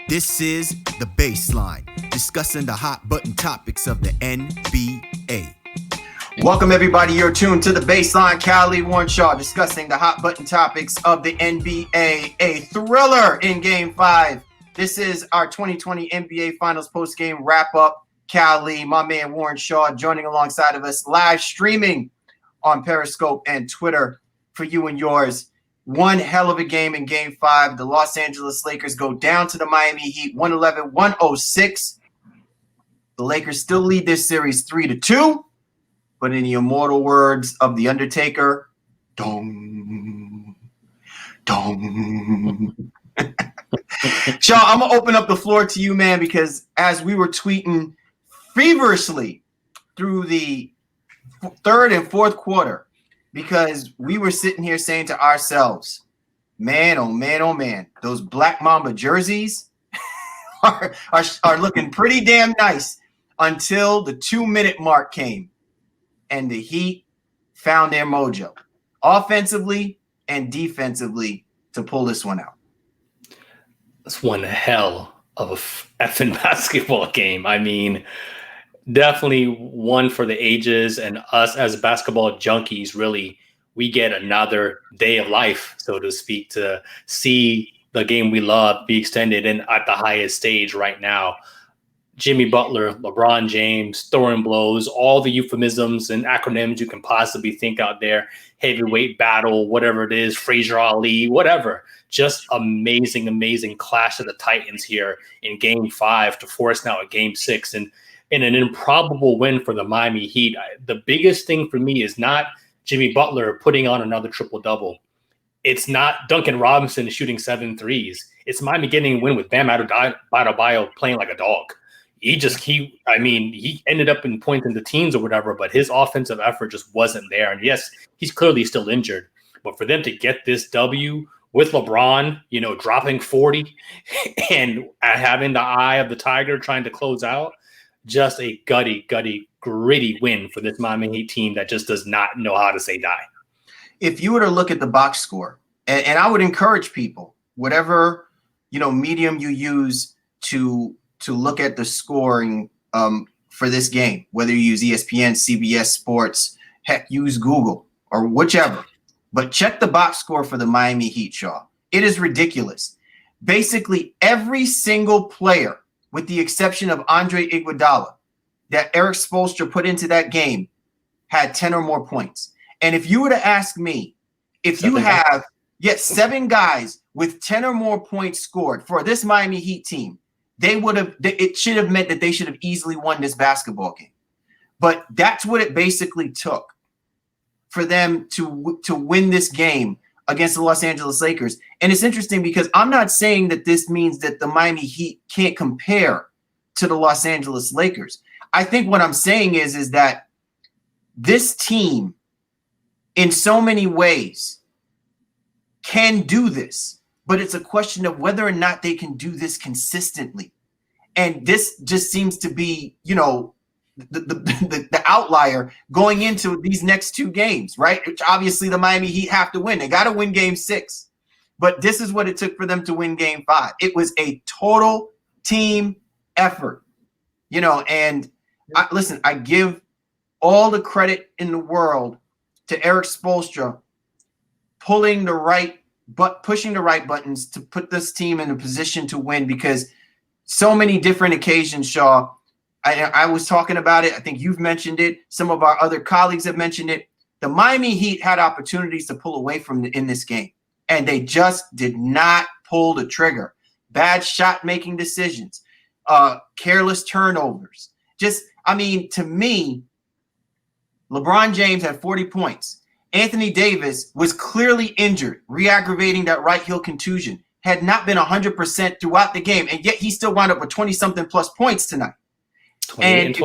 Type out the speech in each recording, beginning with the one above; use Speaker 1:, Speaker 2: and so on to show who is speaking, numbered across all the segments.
Speaker 1: This is The Baseline, discussing the hot button topics of the NBA. Welcome, everybody. You're tuned to The Baseline. Callie Warnshaw discussing the hot button topics of the NBA. A thriller in Game 5. This is our 2020 NBA Finals post-game wrap-up. Callie, my man Warren Shaw, joining alongside of us, live streaming on Periscope and Twitter for you and yours. One hell of a game in Game 5. The Los Angeles Lakers go down to the Miami Heat, 111-106. The Lakers still lead this series 3-2. But in the immortal words of The Undertaker, dong, dong. Shaw, I'm going to open up the floor to you, man, because as we were tweeting feverishly through the third and fourth quarter, because we were sitting here saying to ourselves, man, oh man, those Black Mamba jerseys are looking pretty damn nice until the 2-minute mark came and the Heat found their mojo offensively and defensively to pull this one out.
Speaker 2: It's one hell of a effing basketball game. I mean, definitely one for the ages, and us as basketball junkies, really, we get another day of life, so to speak, to see the game we love be extended and at the highest stage right now. Jimmy Butler, LeBron James, throwing blows, all the euphemisms and acronyms you can possibly think out there, heavyweight battle, whatever it is, Frazier Ali, whatever. Just amazing clash of the Titans here in Game 5 to force now a Game 6. And in an improbable win for the Miami Heat. The biggest thing for me is not Jimmy Butler putting on another triple-double. It's not Duncan Robinson shooting 7 threes. It's Miami getting a win with Bam Adebayo playing like a dog. He ended up in points in the teens or whatever, but his offensive effort just wasn't there. And yes, he's clearly still injured. But for them to get this W with LeBron, dropping 40 and having the eye of the Tiger trying to close out, just a gritty win for this Miami Heat team that just does not know how to say die.
Speaker 1: If you were to look at the box score, and I would encourage people, whatever medium you use to look at the scoring for this game, whether you use ESPN, CBS Sports, heck, use Google or whichever, but check the box score for the Miami Heat, Shaw. It is ridiculous. Basically, every single player, with the exception of Andre Iguodala, that Erik Spoelstra put into that game, had 10 or more points. And if you were to ask me, if you have 7 guys with 10 or more points scored for this Miami Heat team, it should have meant that they should have easily won this basketball game. But that's what it basically took for them to win this game against the Los Angeles Lakers. And it's interesting because I'm not saying that this means that the Miami Heat can't compare to the Los Angeles Lakers. I think what I'm saying is that this team, in so many ways, can do this, but it's a question of whether or not they can do this consistently. And this just seems to be, the outlier going into these next 2 games, right? Which obviously the Miami Heat have to win. They got to win Game 6. But this is what it took for them to win Game 5. It was a total team effort, and I give all the credit in the world to Erik Spoelstra pushing the right buttons to put this team in a position to win, because so many different occasions, Shaw, I was talking about it. I think you've mentioned it. Some of our other colleagues have mentioned it. The Miami Heat had opportunities to pull away from in this game, and they just did not pull the trigger. Bad shot-making decisions, careless turnovers. To me, LeBron James had 40 points. Anthony Davis was clearly injured, re-aggravating that right heel contusion. Had not been 100% throughout the game, and yet he still wound up with 20-something plus points tonight. And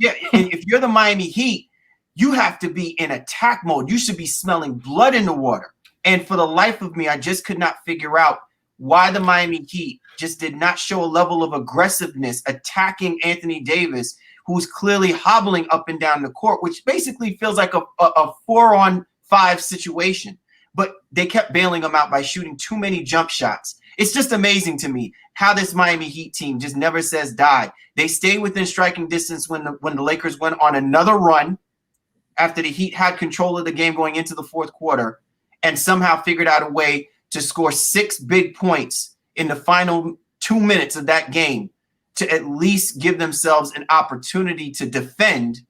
Speaker 1: if you're the Miami Heat, you have to be in attack mode. You should be smelling blood in the water. And for the life of me, I just could not figure out why the Miami Heat just did not show a level of aggressiveness attacking Anthony Davis, who's clearly hobbling up and down the court, which basically feels like a 4-on-5 situation. But they kept bailing him out by shooting too many jump shots. It's just amazing to me how this Miami Heat team just never says die. They stay within striking distance when the Lakers went on another run after the Heat had control of the game going into the fourth quarter, and somehow figured out a way to score 6 big points in the final 2 minutes of that game to at least give themselves an opportunity to defend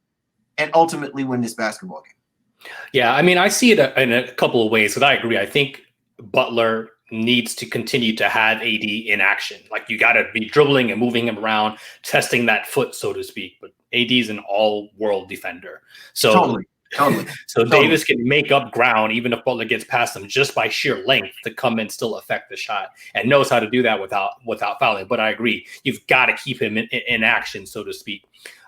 Speaker 1: and ultimately win this basketball game.
Speaker 2: Yeah, I mean, I see it in a couple of ways, because I agree. I think Butler needs to continue to have AD in action. Like, you got to be dribbling and moving him around, testing that foot, so to speak. But AD is an all-world defender. So
Speaker 1: Totally.
Speaker 2: So Davis can make up ground even if Butler gets past him just by sheer length to come and still affect the shot, and knows how to do that without fouling. But I agree, you've got to keep him in action, so to speak.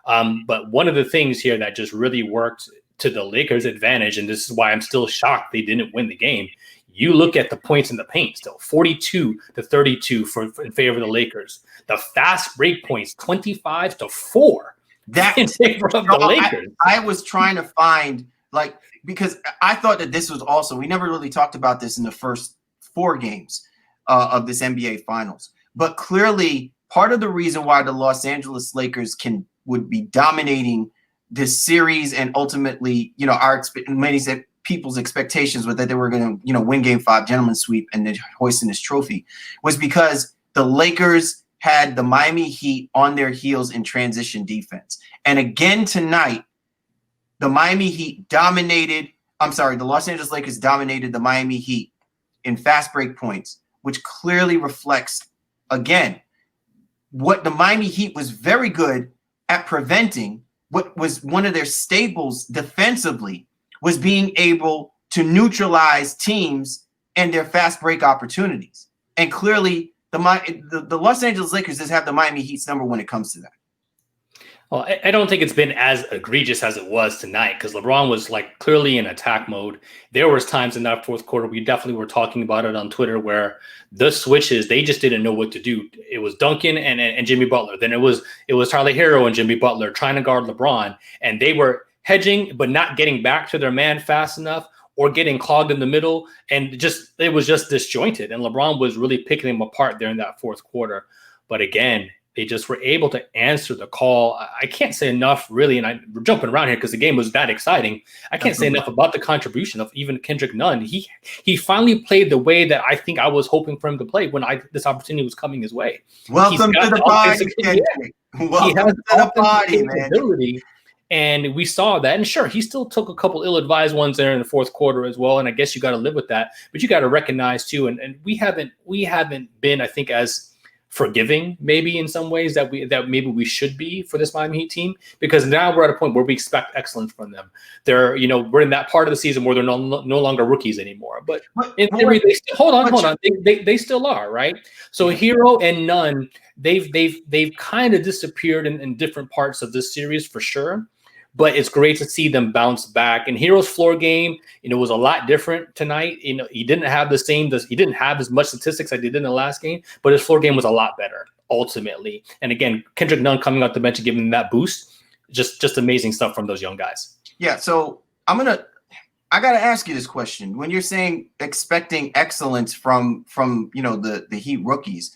Speaker 2: But one of the things here that just really worked to the Lakers' advantage, and this is why I'm still shocked they didn't win the game. You look at the points in the paint still, 42-32 in favor of the Lakers. The fast break points, 25-4. That in favor of the Lakers.
Speaker 1: I was trying to find, because I thought that this was also, we never really talked about this in the first 4 games of this NBA Finals. But clearly, part of the reason why the Los Angeles Lakers would be dominating this series, and ultimately, many people's expectations were that they were going to, win Game 5, gentleman's sweep, and then hoisting this trophy, was because the Lakers had the Miami Heat on their heels in transition defense. And again tonight, the Los Angeles Lakers dominated the Miami Heat in fast break points, which clearly reflects, again, what the Miami Heat was very good at preventing. What was one of their staples defensively was being able to neutralize teams and their fast break opportunities. And clearly, the Los Angeles Lakers just have the Miami Heat's number when it comes to that.
Speaker 2: Well, I don't think it's been as egregious as it was tonight, because LeBron was clearly in attack mode. There was times in that fourth quarter, we definitely were talking about it on Twitter, where the switches, they just didn't know what to do. It was Duncan and Jimmy Butler. Then it was Tyler Hero and Jimmy Butler trying to guard LeBron, and they were hedging but not getting back to their man fast enough, or getting clogged in the middle, and it was just disjointed. And LeBron was really picking them apart there in that fourth quarter. But again, they just were able to answer the call. I can't say enough, really, and we're jumping around here because the game was that exciting. I can't say enough about the contribution of even Kendrick Nunn. He finally played the way that I think I was hoping for him to play when this opportunity was coming his way.
Speaker 1: Welcome to the party, Kendrick. Welcome to the party, man.
Speaker 2: And we saw that. And sure, he still took a couple ill-advised ones there in the fourth quarter as well. And I guess you got to live with that. But you got to recognize too, and we haven't been, I think, as forgiving maybe in some ways that maybe we should be for this Miami Heat team, because now we're at a point where we expect excellence from them. We're in that part of the season where they're no longer rookies anymore. But in theory, hold on. They still are, right? So Hero and Nunn, they've kind of disappeared in different parts of this series for sure. But it's great to see them bounce back. And Hero's floor game, was a lot different tonight. He didn't have he didn't have as much statistics as he did in the last game, but his floor game was a lot better ultimately. And again, Kendrick Nunn coming off the bench and giving them that boost, just amazing stuff from those young guys. Yeah. So
Speaker 1: I got to ask you this question. When you're saying expecting excellence from the Heat rookies,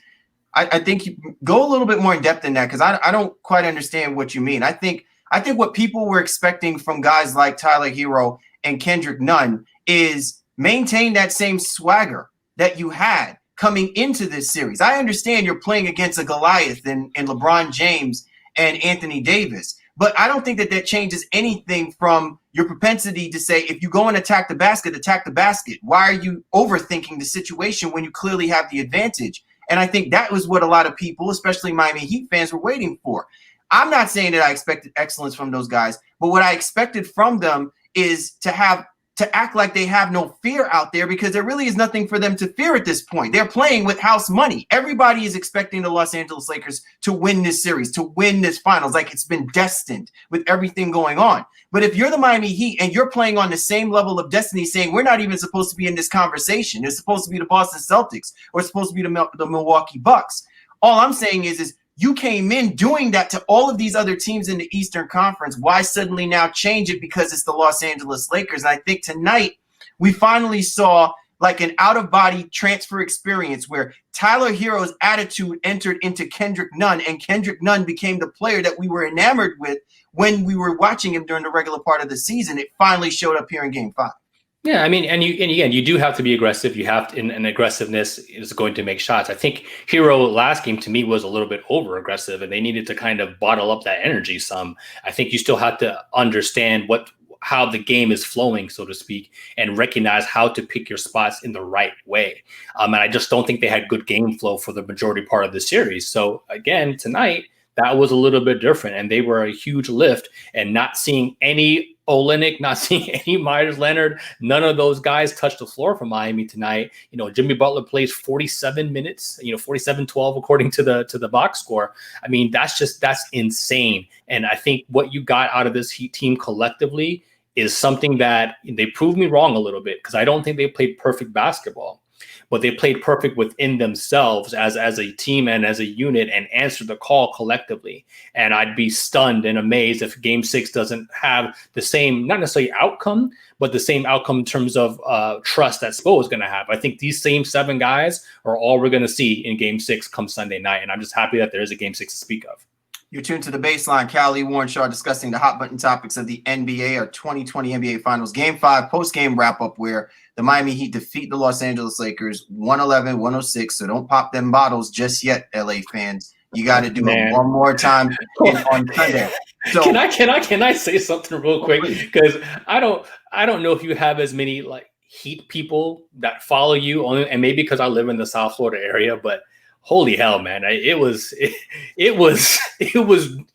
Speaker 1: I think you go a little bit more in depth than that, because I don't quite understand what you mean. I think what people were expecting from guys like Tyler Hero and Kendrick Nunn is maintain that same swagger that you had coming into this series. I understand you're playing against a Goliath in LeBron James and Anthony Davis, but I don't think that changes anything from your propensity to say, if you go and attack the basket. Why are you overthinking the situation when you clearly have the advantage? And I think that was what a lot of people, especially Miami Heat fans, were waiting for. I'm not saying that I expected excellence from those guys, but what I expected from them is to act like they have no fear out there, because there really is nothing for them to fear at this point. They're playing with house money. Everybody is expecting the Los Angeles Lakers to win this series, to win this finals, like it's been destined with everything going on. But if you're the Miami Heat and you're playing on the same level of destiny, saying we're not even supposed to be in this conversation, it's supposed to be the Boston Celtics or it's supposed to be the Milwaukee Bucks. All I'm saying is you came in doing that to all of these other teams in the Eastern Conference. Why suddenly now change it because it's the Los Angeles Lakers? And I think tonight we finally saw like an out-of-body transfer experience where Tyler Hero's attitude entered into Kendrick Nunn, and Kendrick Nunn became the player that we were enamored with when we were watching him during the regular part of the season. It finally showed up here in Game 5.
Speaker 2: Yeah, I mean, and again, you do have to be aggressive. You have to, and aggressiveness is going to make shots. I think Hero last game to me was a little bit over aggressive, and they needed to kind of bottle up that energy some. I think you still have to understand how the game is flowing, so to speak, and recognize how to pick your spots in the right way. And I just don't think they had good game flow for the majority part of the series. So again, tonight, that was a little bit different, and they were a huge lift, and not seeing any Olynyk, not seeing any Myers Leonard, none of those guys touch the floor for Miami tonight. Jimmy Butler plays 47 minutes, 47-12 according to the box score. I mean, that's insane. And I think what you got out of this Heat team collectively is something that they proved me wrong a little bit, because I don't think they played perfect basketball, but they played perfect within themselves as a team and as a unit, and answered the call collectively. And I'd be stunned and amazed if Game 6 doesn't have the same, not necessarily outcome, but the same outcome in terms of trust that Spo is going to have. I think these same 7 guys are all we're going to see in Game 6 come Sunday night. And I'm just happy that there is a Game 6 to speak of.
Speaker 1: You're tuned to The Baseline. Callie, Warren Shaw discussing the hot button topics of the NBA, our 2020 NBA Finals Game 5 post-game wrap-up, where the Miami Heat defeat the Los Angeles Lakers 111-106. So don't pop them bottles just yet, LA fans. You got to do it one more time on Sunday. So
Speaker 2: can I say something real quick? Because I don't know if you have as many like Heat people that follow you, and maybe because I live in the South Florida area, but holy hell, man! It was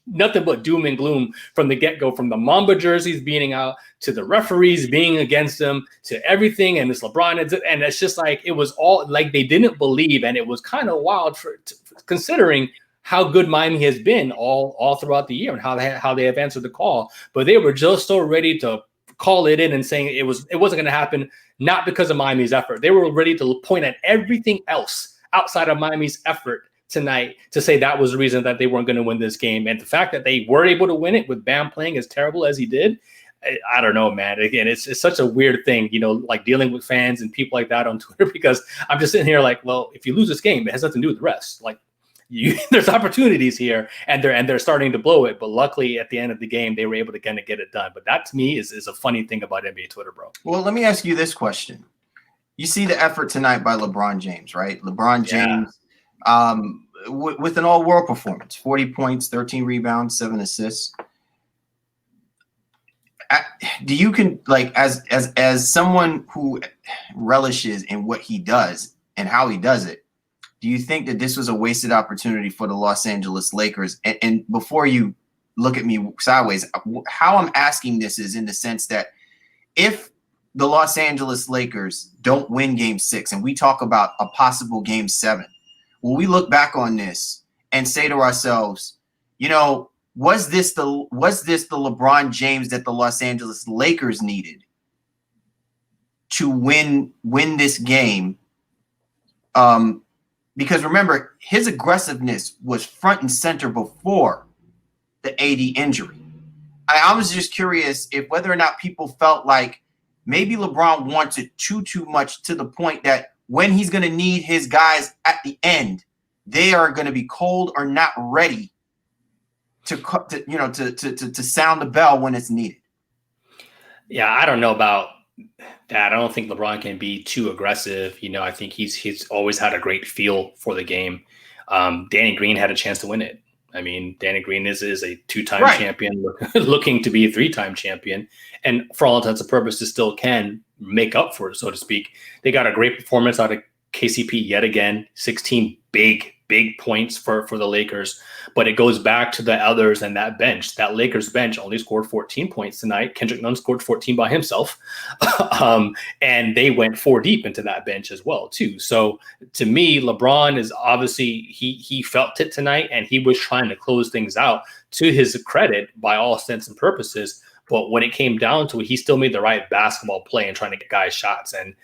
Speaker 2: nothing but doom and gloom from the get-go, from the Mamba jerseys being out to the referees being against them to everything, and this LeBron, and it's just like it was all like they didn't believe, and it was kind of wild considering how good Miami has been all throughout the year and how they have answered the call, but they were just so ready to call it in and saying it wasn't going to happen, not because of Miami's effort. They were ready to point at everything else outside of Miami's effort tonight to say that was the reason that they weren't going to win this game. And the fact that they were able to win it with Bam playing as terrible as he did, I don't know, man. Again, it's such a weird thing, like dealing with fans and people like that on Twitter, because I'm just sitting here like, well, if you lose this game, it has nothing to do with the rest. Like, there's opportunities here, and they're starting to blow it. But luckily, at the end of the game, they were able to kind of get it done. But that to me is a funny thing about NBA Twitter, bro.
Speaker 1: Well, let me ask you this question. You see the effort tonight by LeBron James, right? LeBron James with an all-world performance, 40 points, 13 rebounds, 7 assists. Do you as someone who relishes in what he does and how he does it, do you think that this was a wasted opportunity for the Los Angeles Lakers? And before you look at me sideways, how I'm asking this is in the sense that if the Los Angeles Lakers don't win Game 6 and we talk about a possible Game 7, will we look back on this and say to ourselves, was this the LeBron James that the Los Angeles Lakers needed to win this game? Because remember, his aggressiveness was front and center before the AD injury. I was just curious if whether or not people felt like maybe LeBron wants it too much, to the point that when he's going to need his guys at the end, they are going to be cold or not ready to sound the bell when it's needed.
Speaker 2: Yeah, I don't know about that. I don't think LeBron can be too aggressive. I think he's always had a great feel for the game. Danny Green had a chance to win it. I mean, Danny Green is a 2-time champion looking to be a 3-time champion, and for all intents and purposes still can make up for it, so to speak. They got a great performance out of KCP yet again, 16 big points for the Lakers, but it goes back to the others and that bench. That Lakers bench only scored 14 points tonight. Kendrick Nunn scored 14 by himself, and they went 4 deep into that bench as well too. So to me, LeBron is obviously he felt it tonight, and he was trying to close things out, to his credit, by all intents and purposes. But when it came down to it, he still made the right basketball play and trying to get guys shots, and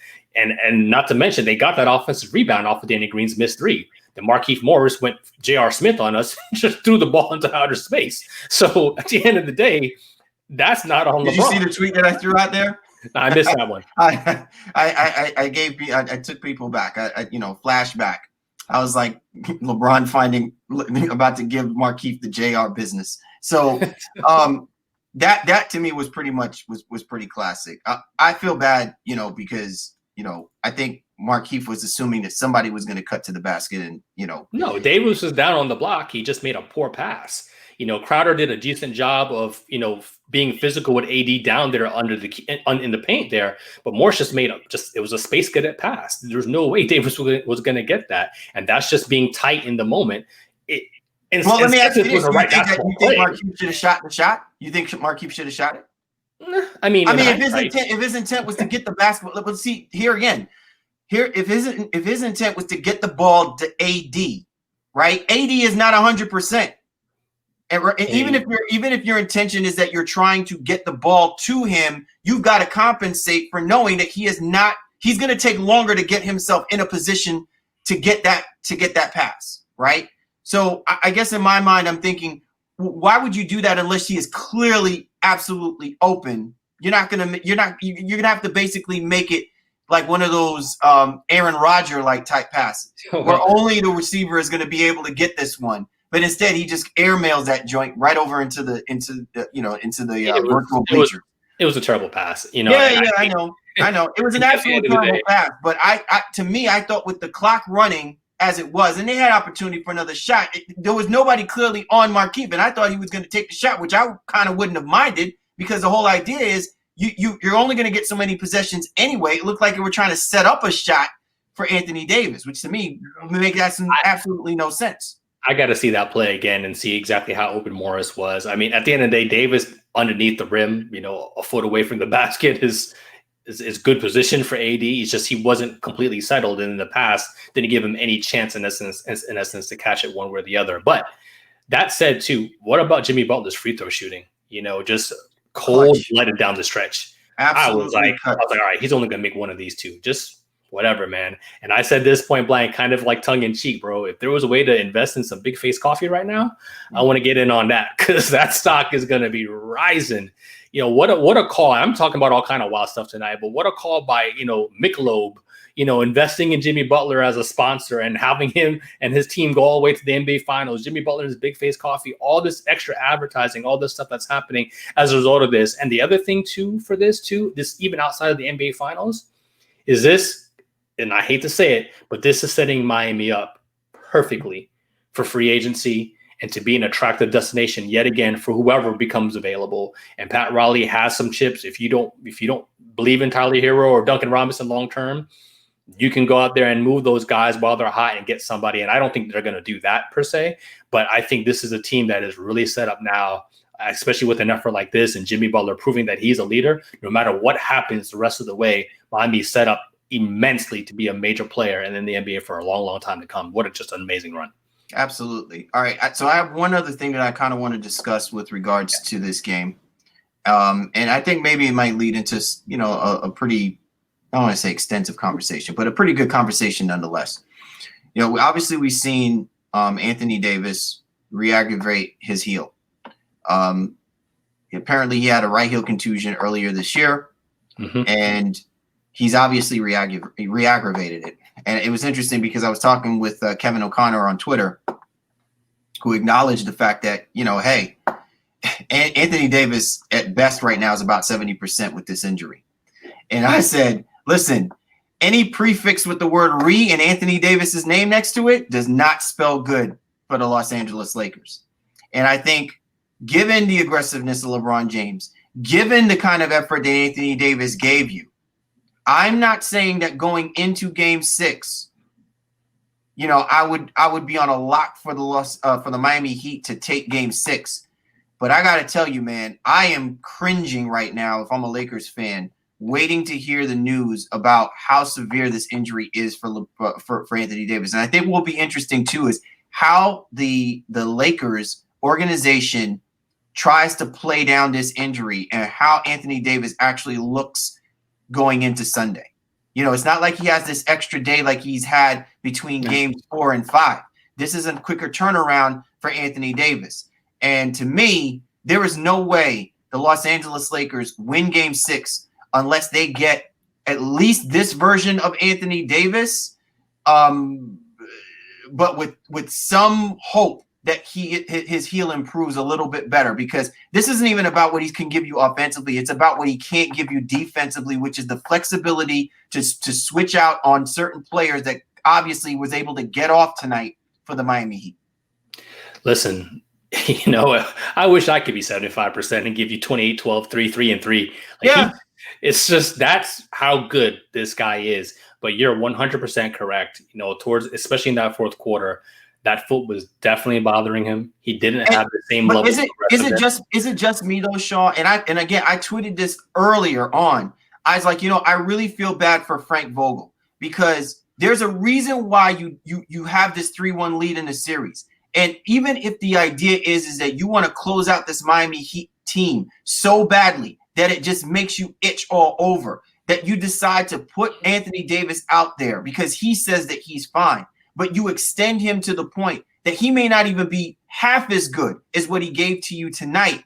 Speaker 2: not to mention they got that offensive rebound off of Danny Green's missed 3. The Markieff Morris went J.R. Smith on us, just threw the ball into outer space. So at the end of the day, that's not on LeBron.
Speaker 1: Did you see the tweet that I threw out there?
Speaker 2: I missed that one.
Speaker 1: I took people back. Flashback. I was like LeBron about to give Markieff the JR business. So that to me was pretty much was pretty classic. I feel bad, because I think Markieff was assuming that somebody was going to cut to the basket, and
Speaker 2: No, Davis was down on the block. He just made a poor pass. Crowder did a decent job of being physical with AD down there in the paint there, but Morse just it was a space cadet pass. There's no way Davis was going to get that, and that's just being tight in the moment.
Speaker 1: Let me ask you this: you think Markieff should have shot the shot? You think Markieff should have shot it?
Speaker 2: I mean,
Speaker 1: if his intent was to get the basketball, let's see here again. If his intent was to get the ball to AD, right? AD is not 100%. And even if your intention is that you're trying to get the ball to him, you've got to compensate for knowing that he's going to take longer to get himself in a position to get that pass, right? So I guess in my mind, I'm thinking, why would you do that unless he is clearly absolutely open? You're gonna have to basically make it like one of those Aaron Rodgers like type passes where only the receiver is going to be able to get this one. But instead, he just airmails that joint right over into the virtual bleacher.
Speaker 2: It was a terrible pass,
Speaker 1: I know. It was an absolute terrible pass. But to me, I thought with the clock running as it was, and they had opportunity for another shot, there was nobody clearly on Markieff, and I thought he was going to take the shot, which I kind of wouldn't have minded, because the whole idea is you're only going to get so many possessions anyway. It looked like they were trying to set up a shot for Anthony Davis, which to me makes absolutely no sense.
Speaker 2: I got to see that play again and see exactly how open Morris was. I mean, at the end of the day, Davis underneath the rim, a foot away from the basket is good position for AD. It's just he wasn't completely settled, and in the past didn't give him any chance in essence to catch it one way or the other. But that said, too, what about Jimmy Butler's free throw shooting? Just cold-blooded down the stretch.
Speaker 1: Absolutely.
Speaker 2: I was like, all right, he's only going to make one of these two. Just whatever, man. And I said this point blank, kind of like tongue in cheek, bro. If there was a way to invest in some big face coffee right now, I want to get in on that, because that stock is going to be rising. What a call. I'm talking about all kind of wild stuff tonight, but what a call by, Michelob, investing in Jimmy Butler as a sponsor and having him and his team go all the way to the NBA finals. Jimmy Butler's big face coffee, all this extra advertising, all this stuff that's happening as a result of this. And the other thing too, for this even outside of the NBA finals, is this, and I hate to say it, but this is setting Miami up perfectly for free agency and to be an attractive destination yet again for whoever becomes available. And Pat Riley has some chips. If you don't believe in Tyler Hero or Duncan Robinson long term, you can go out there and move those guys while they're hot and get somebody. And I don't think they're going to do that per se, but I think this is a team that is really set up now, especially with an effort like this and Jimmy Butler proving that he's a leader. No matter what happens the rest of the way, Miami's set up immensely to be a major player and in the NBA for a long, long time to come. What just an amazing run.
Speaker 1: Absolutely. All right. So I have one other thing that I kind of want to discuss with regards to this game. And I think maybe it might lead into, a pretty, I don't want to say extensive conversation, but a pretty good conversation nonetheless. Obviously we've seen Anthony Davis re-aggravate his heel. Apparently he had a right heel contusion earlier this year, and he's obviously re-aggravated it. And it was interesting because I was talking with Kevin O'Connor on Twitter, who acknowledged the fact that, hey, Anthony Davis at best right now is about 70% with this injury. And I said, listen, any prefix with the word re in Anthony Davis's name next to it does not spell good for the Los Angeles Lakers. And I think given the aggressiveness of LeBron James, given the kind of effort that Anthony Davis gave you, I'm not saying that going into Game 6, I would be on a lock for the Miami Heat to take Game 6. But I got to tell you, man, I am cringing right now if I'm a Lakers fan, waiting to hear the news about how severe this injury is for Anthony Davis. And I think what will be interesting too is how the Lakers organization tries to play down this injury and how Anthony Davis actually looks going into Sunday. It's not like he has this extra day like he's had between games 4 and 5. This is a quicker turnaround for Anthony Davis. And to me, there is no way the Los Angeles Lakers win Game 6 unless they get at least this version of Anthony Davis, but with some hope that his heel improves a little bit better, because this isn't even about what he can give you offensively. It's about what he can't give you defensively, which is the flexibility to switch out on certain players that obviously was able to get off tonight for the Miami Heat.
Speaker 2: Listen, I wish I could be 75% and give you 28, 12, 3, 3, and 3. It's just, that's how good this guy is. But you're 100% correct. Especially in that fourth quarter, that foot was definitely bothering him. He didn't have the same level.
Speaker 1: Is it just me though, Shaw? And again, I tweeted this earlier on. I was like, I really feel bad for Frank Vogel, because there's a reason why you have this 3-1 lead in the series. And even if the idea is that you want to close out this Miami Heat team so badly that it just makes you itch all over, that you decide to put Anthony Davis out there because he says that he's fine, but you extend him to the point that he may not even be half as good as what he gave to you tonight.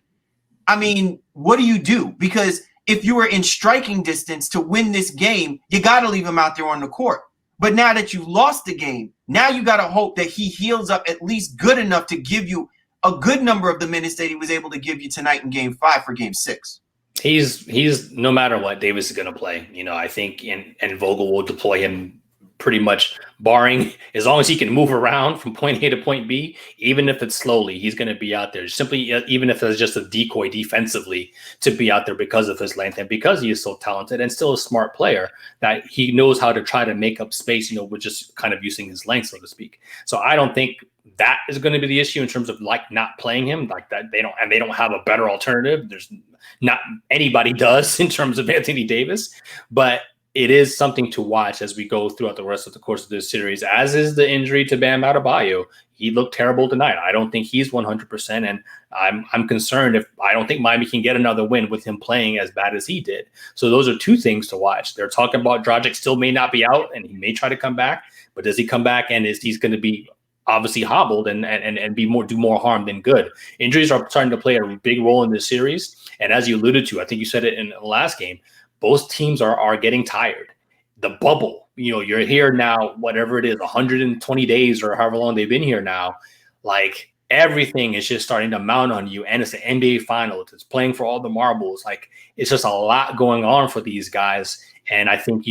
Speaker 1: I mean, what do you do? Because if you were in striking distance to win this game, you got to leave him out there on the court. But now that you lost the game, now you got to hope that he heals up at least good enough to give you a good number of the minutes that he was able to give you tonight in Game 5 for Game 6.
Speaker 2: He's no matter what, Davis is going to play. I think and Vogel will deploy him pretty much, barring, as long as he can move around from point A to point B, even if it's slowly, he's going to be out there. Simply, even if it's just a decoy defensively, to be out there because of his length and because he is so talented and still a smart player, that he knows how to try to make up space, with just kind of using his length, so to speak. So I don't think that is going to be the issue in terms of not playing him like that. They don't have a better alternative. There's not anybody does in terms of Anthony Davis, but it is something to watch as we go throughout the rest of the course of this series, as is the injury to Bam Adebayo. He looked terrible tonight. I don't think he's 100%, and I'm concerned I don't think Miami can get another win with him playing as bad as he did. So those are two things to watch. They're talking about Dragic still may not be out, and he may try to come back, but does he come back, and he's going to be obviously hobbled and do more harm than good? Injuries are starting to play a big role in this series, and as you alluded to, I think you said it in the last game, both teams are getting tired. The bubble, you're here now, whatever it is, 120 days or however long they've been here now, like everything is just starting to mount on you. And it's the NBA Finals. It's playing for all the marbles. Like, it's just a lot going on for these guys. And I think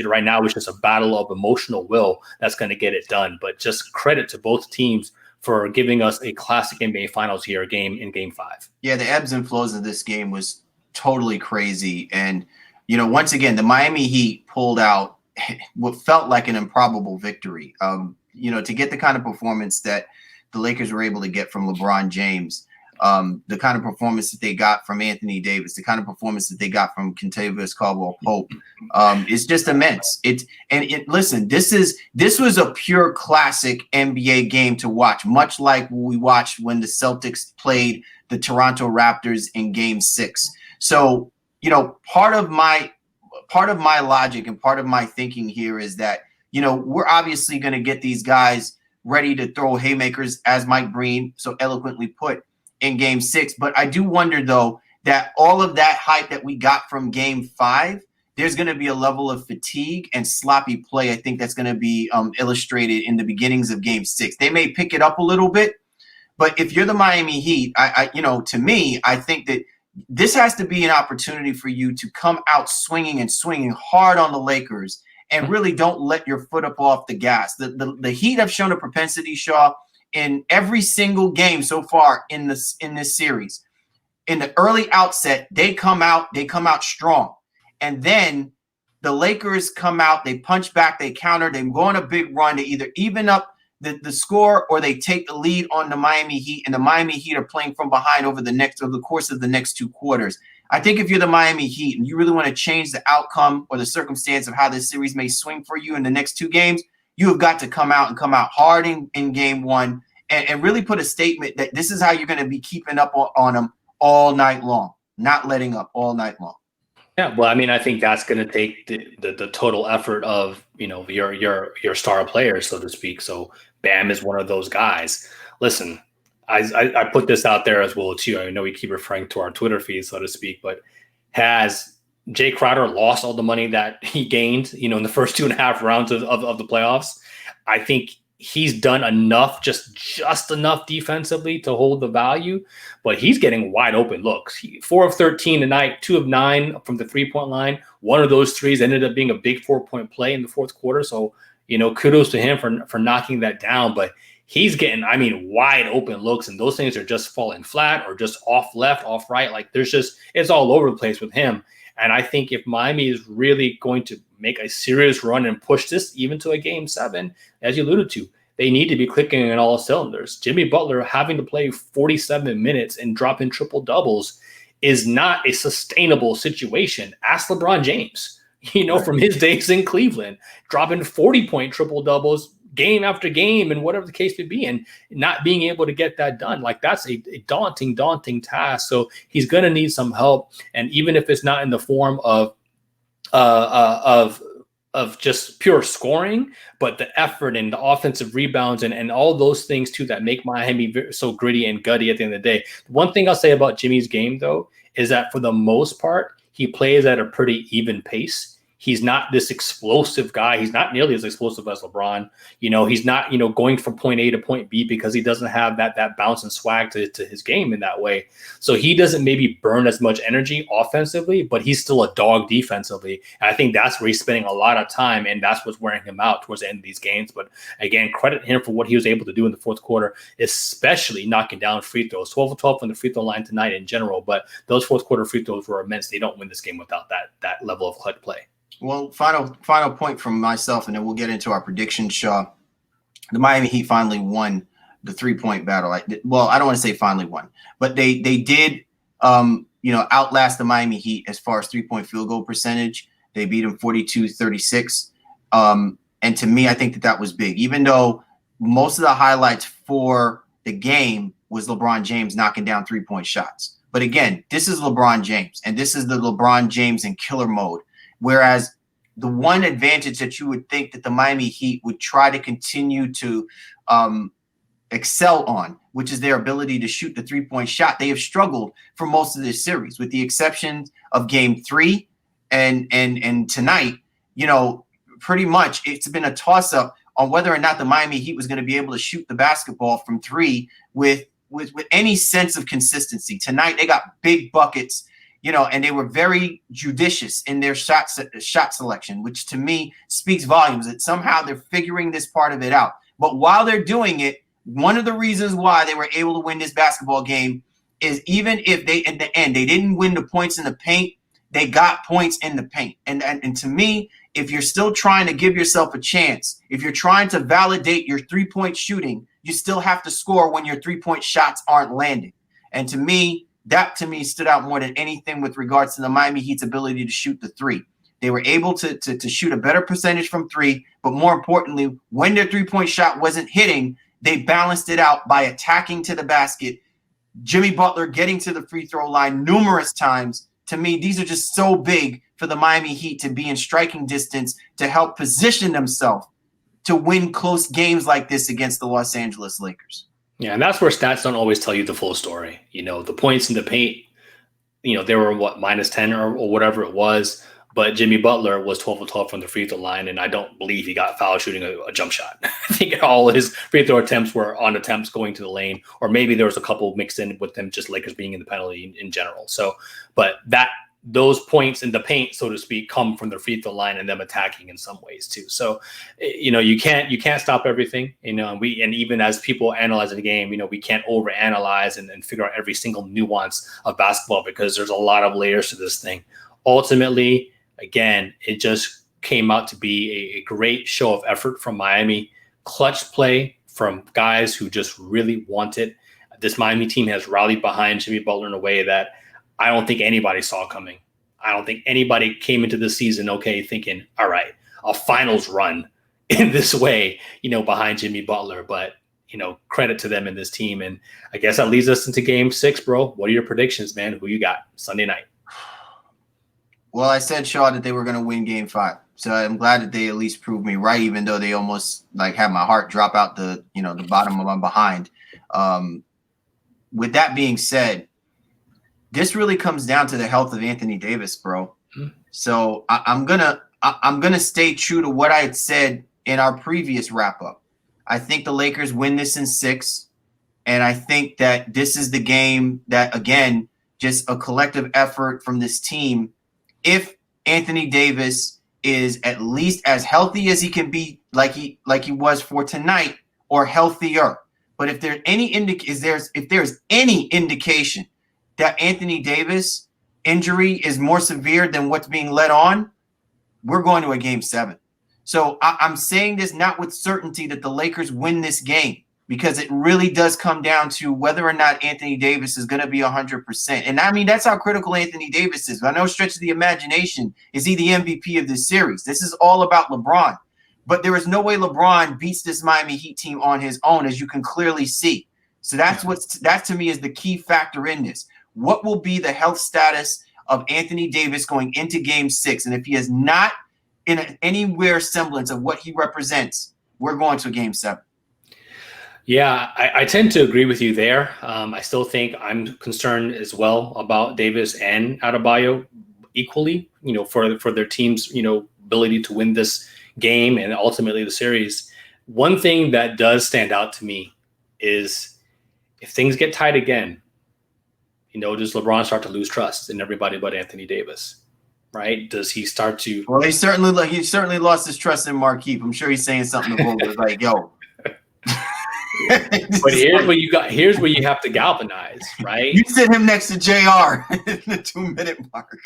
Speaker 2: right now it's just a battle of emotional will that's going to get it done. But just credit to both teams for giving us a classic NBA Finals here game in Game 5. Yeah,
Speaker 1: the ebbs and flows of this game was totally crazy. And once again, the Miami Heat pulled out what felt like an improbable victory. To get the kind of performance that the Lakers were able to get from LeBron James, the kind of performance that they got from Anthony Davis, the kind of performance that they got from Kentavious Caldwell-Pope, is just immense. Listen, this was a pure classic NBA game to watch, much like we watched when the Celtics played the Toronto Raptors in Game 6. So, part of my logic and part of my thinking here is that, we're obviously going to get these guys ready to throw haymakers, as Mike Breen so eloquently put, in Game 6. But I do wonder, though, that all of that hype that we got from Game 5, there's going to be a level of fatigue and sloppy play, I think, that's going to be illustrated in the beginnings of Game 6. They may pick it up a little bit, but if you're the Miami Heat, to me, I think that this has to be an opportunity for you to come out swinging hard on the Lakers and really don't let your foot up off the gas. The Heat have shown a propensity, Shaw, in every single game so far in this series. In the early outset, they come out strong. And then the Lakers come out, they punch back, they counter, they go on a big run to either even up the score or they take the lead on the Miami Heat, and the Miami Heat are playing from behind over the course of the next two quarters. I think if you're the Miami Heat and you really want to change the outcome or the circumstance of how this series may swing for you in the next two games, you have got to come out hard in Game 1 and really put a statement that this is how you're going to be keeping up on them all night long, not letting up all night long.
Speaker 2: Yeah, well, I mean, I think that's going to take the total effort of, your star players, so to speak. So Bam is one of those guys. Listen, I put this out there as well too. I know we keep referring to our Twitter feed, so to speak, but has Jay Crowder lost all the money that he gained, in the first 2.5 rounds of the playoffs. I think he's done enough, just enough defensively to hold the value, but he's getting wide open looks. 4 of 13 tonight, 2 of 9 from the 3-point line. One of those threes ended up being a big 4-point play in the fourth quarter. So, kudos to him for knocking that down. But he's getting, wide open looks, and those things are just falling flat or just off left, off right. Like it's all over the place with him. And I think if Miami is really going to make a serious run and push this even to a game 7, as you alluded to, they need to be clicking on all cylinders. Jimmy Butler having to play 47 minutes and drop in triple doubles is not a sustainable situation. Ask LeBron James, from his days in Cleveland, dropping 40-point triple doubles game after game and whatever the case may be, and not being able to get that done. Like, that's a daunting task. So he's going to need some help. And even if it's not in the form of just pure scoring, but the effort and the offensive rebounds and all those things too that make Miami so gritty and gutty at the end of the day. One thing I'll say about Jimmy's game, though, is that for the most part, he plays at a pretty even pace. He's not this explosive guy. He's not nearly as explosive as LeBron. He's not, going from point A to point B because he doesn't have that bounce and swag to his game in that way. So he doesn't maybe burn as much energy offensively, but he's still a dog defensively. And I think that's where he's spending a lot of time, and that's what's wearing him out towards the end of these games. But again, credit him for what he was able to do in the fourth quarter, especially knocking down free throws. 12 of 12 from the free throw line tonight in general, but those fourth quarter free throws were immense. They don't win this game without that level of clutch play.
Speaker 1: Well, final point from myself, and then we'll get into our predictions, Shaw. The Miami Heat finally won the 3-point battle. I don't want to say finally won, but they did, outlast the Miami Heat as far as 3-point field goal percentage. They beat them 42-36. And to me, I think that was big, even though most of the highlights for the game was LeBron James knocking down 3-point shots. But again, this is LeBron James, and this is the LeBron James in killer mode. Whereas the one advantage that you would think that the Miami Heat would try to continue to excel on, which is their ability to shoot the 3-point shot, they have struggled for most of this series, with the exception of Game 3 and tonight. Pretty much it's been a toss-up on whether or not the Miami Heat was going to be able to shoot the basketball from 3 with any sense of consistency. Tonight they got big buckets. And they were very judicious in their shot selection, which to me speaks volumes that somehow they're figuring this part of it out. But while they're doing it, one of the reasons why they were able to win this basketball game is even if they, in the end, they didn't win the points in the paint, they got points in the paint. And to me, if you're still trying to give yourself a chance, if you're trying to validate your 3-point shooting, you still have to score when your 3-point shots aren't landing. And that to me stood out more than anything with regards to the Miami Heat's ability to shoot the 3. They were able to shoot a better percentage from 3, but more importantly, when their 3-point shot wasn't hitting, they balanced it out by attacking to the basket. Jimmy Butler getting to the free throw line numerous times. To me, these are just so big for the Miami Heat to be in striking distance to help position themselves to win close games like this against the Los Angeles Lakers.
Speaker 2: Yeah, and that's where stats don't always tell you the full story. The points in the paint, they were minus 10 or whatever it was, but Jimmy Butler was 12 of 12 from the free throw line, and I don't believe he got foul shooting a jump shot. I think all his free throw attempts were on attempts going to the lane, or maybe there was a couple mixed in with them just Lakers being in the penalty in general. So, but those points in the paint, so to speak, come from the free throw line and them attacking in some ways too. So, you can't stop everything, and even as people analyze the game, we can't overanalyze and figure out every single nuance of basketball because there's a lot of layers to this thing. Ultimately, again, it just came out to be a great show of effort from Miami, clutch play from guys who just really want it. This Miami team has rallied behind Jimmy Butler in a way that I don't think anybody saw coming. I don't think anybody came into the season thinking, all right, a finals run in this way, behind Jimmy Butler. But, credit to them and this team. And I guess that leads us into Game 6, bro. What are your predictions, man? Who you got Sunday night?
Speaker 1: Well, I said, Shaw, that they were going to win Game 5. So I'm glad that they at least proved me right, even though they almost had my heart drop out the bottom of my behind. With that being said, this really comes down to the health of Anthony Davis, bro. So I'm gonna stay true to what I had said in our previous wrap up. I think the Lakers win this in 6, and I think that this is the game that, again, just a collective effort from this team. If Anthony Davis is at least as healthy as he can be, like he was for tonight, or healthier. But if there's any indication that Anthony Davis injury is more severe than what's being led on, we're going to a game 7. So I'm saying this not with certainty that the Lakers win this game, because it really does come down to whether or not Anthony Davis is going to be 100%. And I mean, that's how critical Anthony Davis is. By no stretch of the imagination is he the MVP of this series. This is all about LeBron. But there is no way LeBron beats this Miami Heat team on his own, as you can clearly see. So that to me is the key factor in this. What will be the health status of Anthony Davis going into game 6? And if he is not in anywhere semblance of what he represents, we're going to a game 7.
Speaker 2: Yeah, I tend to agree with you there. I still think I'm concerned as well about Davis and Adebayo equally, for their team's, ability to win this game and ultimately the series. One thing that does stand out to me is if things get tight again, does LeBron start to lose trust in everybody but Anthony Davis? Right? Does he start to?
Speaker 1: Well, he certainly lost his trust in Markieff. I'm sure he's saying something to Vogel like, "Yo."
Speaker 2: But here's where you have to galvanize, right?
Speaker 1: You sit him next to JR in the 2-minute mark.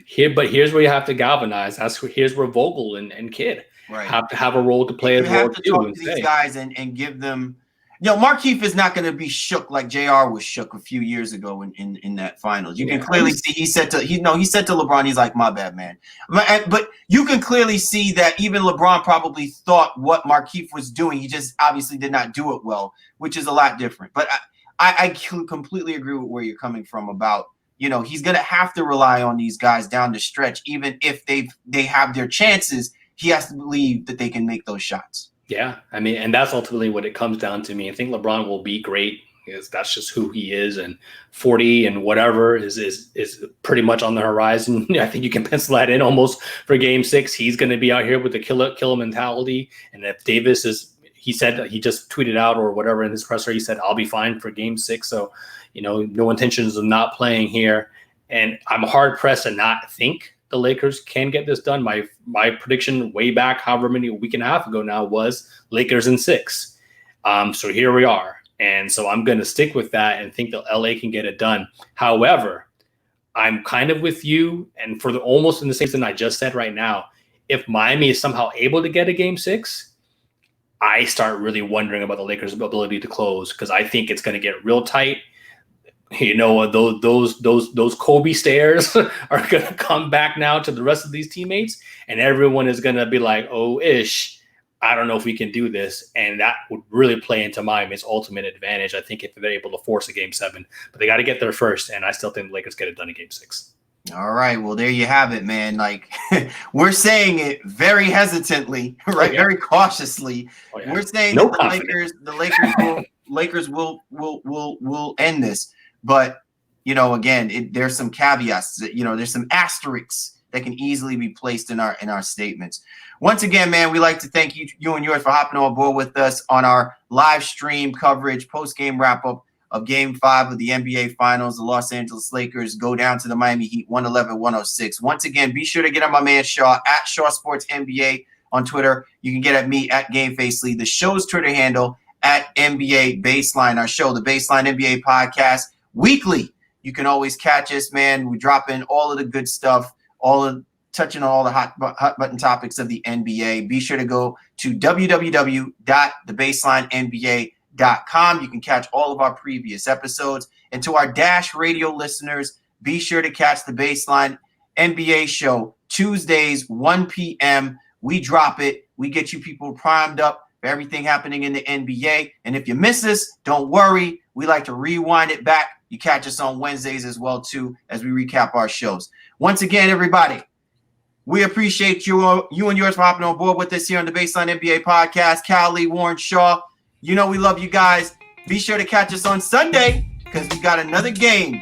Speaker 2: Here's where you have to galvanize. Here's where Vogel and Kidd have to have a role to play.
Speaker 1: You have to talk to these guys and give them. Markieff is not going to be shook like JR was shook a few years ago in that finals. You can clearly see he said to LeBron, he's like, "My bad, man." But you can clearly see that even LeBron probably thought what Markieff was doing. He just obviously did not do it well, which is a lot different. But I completely agree with where you're coming from about, he's going to have to rely on these guys down the stretch. Even if they have their chances, he has to believe that they can make those shots.
Speaker 2: Yeah, I mean, and that's ultimately what it comes down to. Me, I think LeBron will be great because that's just who he is, and 40 and whatever is pretty much on the horizon. I think you can pencil that in almost for game 6. He's going to be out here with the killer mentality, and if Davis is, he said, he just tweeted out or whatever in his presser, he said, "I'll be fine for game 6." So, no intentions of not playing here, and I'm hard pressed to not think the Lakers can get this done. My prediction way back, however many, a week and a half ago now, was Lakers in 6. So here we are. And so I'm going to stick with that and think that LA can get it done. However, I'm kind of with you, and for almost in the same thing I just said right now, if Miami is somehow able to get a game 6, I start really wondering about the Lakers' ability to close, because I think it's going to get real tight. Those Kobe stares are going to come back now to the rest of these teammates, and everyone is going to be like, "Oh, I don't know if we can do this." And that would really play into Miami's ultimate advantage, I think, if they're able to force a game 7. But they got to get there first, and I still think the Lakers get it done in game 6.
Speaker 1: All right. Well, there you have it, man. Like, we're saying it very hesitantly, right? Very cautiously. We're saying that the Lakers will end this. But, again, there's some caveats, there's some asterisks that can easily be placed in our statements. Once again, man, we like to thank you and yours for hopping on board with us on our live stream coverage, post-game wrap-up of Game 5 of the NBA Finals. The Los Angeles Lakers go down to the Miami Heat 111-106. Once again, be sure to get on my man Shaw at Shaw Sports NBA on Twitter. You can get at me at GameFaceLee. The show's Twitter handle at NBA Baseline. Our show, the Baseline NBA Podcast, weekly. You can always catch us, man. We drop in all of the good stuff, touching on all the hot button topics of the NBA. Be sure to go to www.thebaselineNBA.com. You can catch all of our previous episodes. And to our Dash Radio listeners, be sure to catch the Baseline NBA show Tuesdays, 1 p.m. We drop it. We get you people primed up for everything happening in the NBA. And if you miss us, don't worry. We like to rewind it back. You catch us on Wednesdays as well, too, as we recap our shows. Once again, everybody, we appreciate you and yours for hopping on board with us here on the Baseline NBA Podcast. Cal Lee, Warren Shaw, we love you guys. Be sure to catch us on Sunday, because we got another game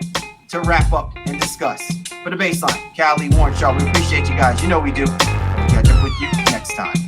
Speaker 1: to wrap up and discuss. For the Baseline, Callie, Warren, Shaw, we appreciate you guys. You know we do. Catch up with you next time.